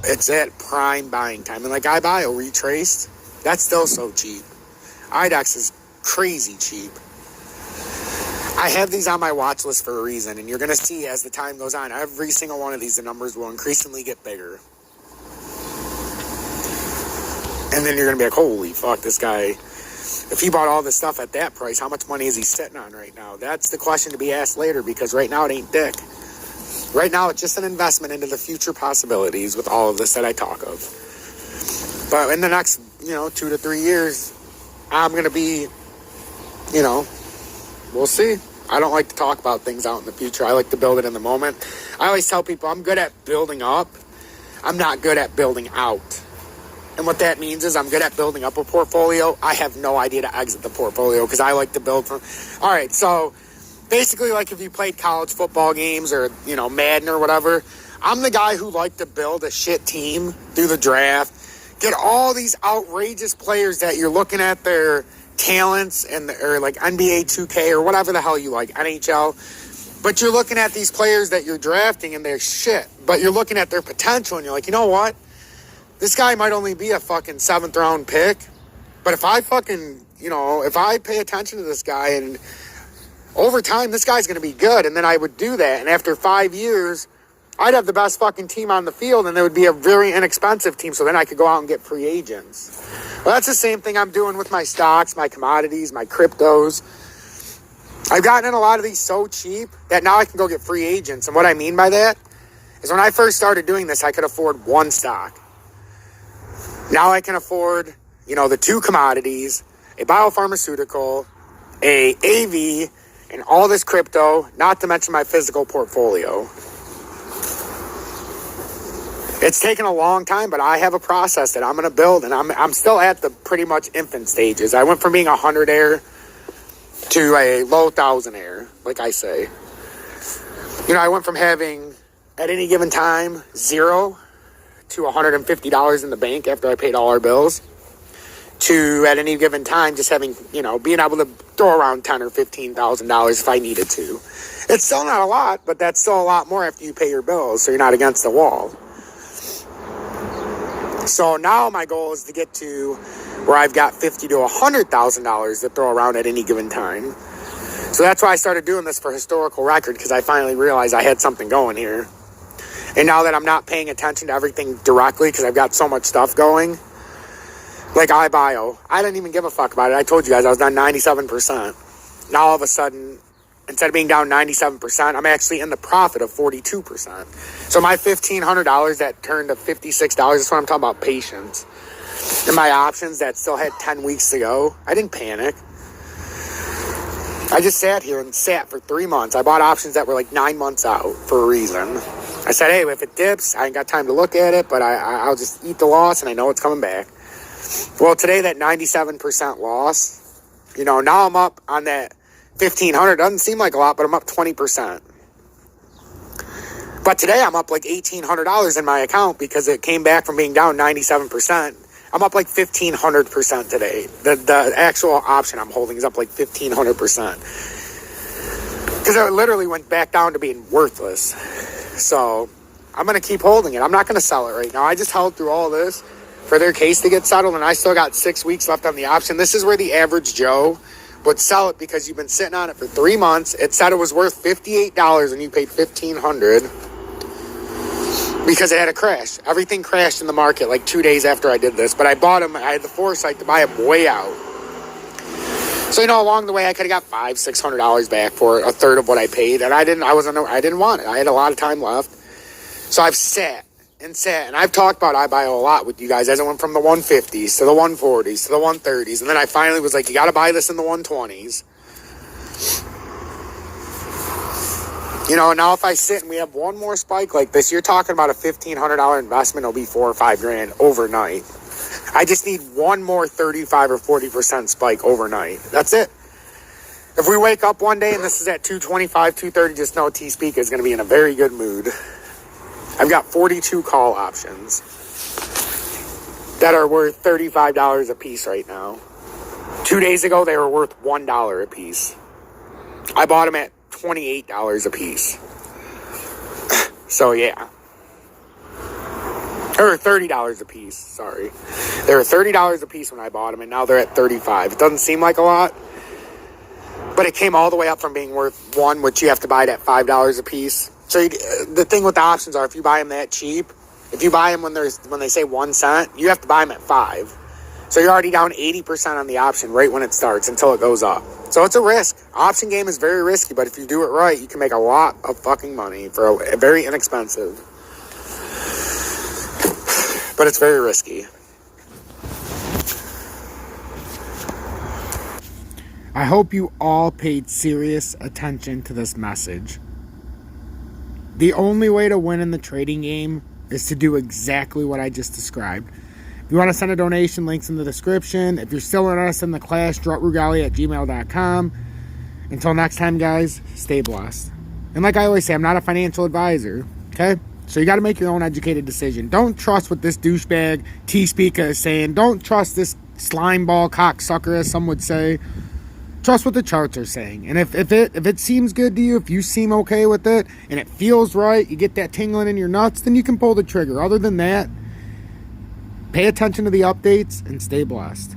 it's at prime buying time. And like iBio retraced, that's still so cheap. IDEX is crazy cheap. I have these on my watch list for a reason, and you're going to see as the time goes on, every single one of these, the numbers will increasingly get bigger. And then you're going to be like, holy fuck, this guy, if he bought all this stuff at that price, how much money is he sitting on right now? That's the question to be asked later, because right now it ain't dick. Right now it's just an investment into the future possibilities with all of this that I talk of. But in the next, 2 to 3 years, I'm going to be, we'll see. I don't like to talk about things out in the future. I like to build it in the moment. I always tell people I'm good at building up. I'm not good at building out. And what that means is I'm good at building up a portfolio. I have no idea to exit the portfolio because I like to build from... All right, so basically like if you played college football games or, Madden or whatever, I'm the guy who liked to build a shit team through the draft, get all these outrageous players that you're looking at their talents or like NBA 2K or whatever the hell you like, NHL. But you're looking at these players that you're drafting and they're shit. But you're looking at their potential and you're like, you know what? This guy might only be a fucking 7th round pick, but if I fucking, if I pay attention to this guy and over time, this guy's going to be good. And then I would do that. And after 5 years, I'd have the best fucking team on the field and there would be a very inexpensive team. So then I could go out and get free agents. Well, that's the same thing I'm doing with my stocks, my commodities, my cryptos. I've gotten in a lot of these so cheap that now I can go get free agents. And what I mean by that is when I first started doing this, I could afford one stock. Now I can afford, the 2 commodities, a biopharmaceutical, a AV, and all this crypto, not to mention my physical portfolio. It's taken a long time, but I have a process that I'm going to build, and I'm still at the pretty much infant stages. I went from being 100-air to a low 1,000-air, like I say. I went from having, at any given time, 0 to $150 in the bank after I paid all our bills, to at any given time just having, being able to throw around $10,000 or $15,000 if I needed to. It's still not a lot, but that's still a lot more after you pay your bills, so you're not against the wall. So now my goal is to get to where I've got $50,000 to $100,000 to throw around at any given time. So that's why I started doing this for historical record, because I finally realized I had something going here. And now that I'm not paying attention to everything directly because I've got so much stuff going, like iBio, I didn't even give a fuck about it. I told you guys I was down 97%. Now all of a sudden, instead of being down 97%, I'm actually in the profit of 42%. So my $1,500 that turned to $56, that's what I'm talking about, patience. And my options that still had 10 weeks to go, I didn't panic. I just sat here and sat for 3 months. I bought options that were like 9 months out for a reason. I said, hey, if it dips, I ain't got time to look at it, but I'll just eat the loss, and I know it's coming back. Well, today, that 97% loss, now I'm up on that $1,500. Doesn't seem like a lot, but I'm up 20%. But today, I'm up like $1,800 in my account because it came back from being down 97%. I'm up like 1,500% today. The actual option I'm holding is up like 1,500%. Because it literally went back down to being worthless. So I'm going to keep holding it. I'm not going to sell it right now. I just held through all this for their case to get settled, and I still got 6 weeks left on the option. This is where the average Joe would sell it because you've been sitting on it for 3 months. It said it was worth $58 and you paid $1,500 because it had a crash. Everything crashed in the market like 2 days after I did this, but I bought them. I had the foresight to buy them way out. So, along the way, I could have got $500-$600 back for it, a third of what I paid, and I didn't want it. I had a lot of time left. So I've sat, and I've talked about iBio a lot with you guys as it went from the 150s to the 140s to the 130s, and then I finally was like, you got to buy this in the 120s. Now if I sit and we have one more spike like this, you're talking about a $1,500 investment. It'll be $4,000 or $5,000 overnight. I just need one more 35 or 40% spike overnight. That's it. If we wake up one day and this is at 225, 230, just know T-Speak is going to be in a very good mood. I've got 42 call options that are worth $35 a piece right now. 2 days ago, they were worth $1 a piece. I bought them at $28 a piece. So, yeah. Or $30 a piece, sorry. They were $30 a piece when I bought them, and now they're at $35. It doesn't seem like a lot, but it came all the way up from being worth $1, which you have to buy it at $5 a piece. So the thing with the options are, if you buy them that cheap, if you buy them when they say 1 cent, you have to buy them at 5. So you're already down 80% on the option right when it starts until it goes up. So it's a risk. Option game is very risky, but if you do it right, you can make a lot of fucking money for a very inexpensive. But it's very risky. I hope you all paid serious attention to this message. The only way to win in the trading game is to do exactly what I just described. If you want to send a donation, links in the description. If you're still interested in the class, strutrugali@gmail.com. Until next time, guys, stay blessed. And like I always say, I'm not a financial advisor, okay? So you got to make your own educated decision. Don't trust what this douchebag T-Speaker is saying. Don't trust this slime ball cocksucker, as some would say. Trust what the charts are saying. And if it seems good to you, if you seem okay with it, and it feels right, you get that tingling in your nuts, then you can pull the trigger. Other than that, pay attention to the updates and stay blessed.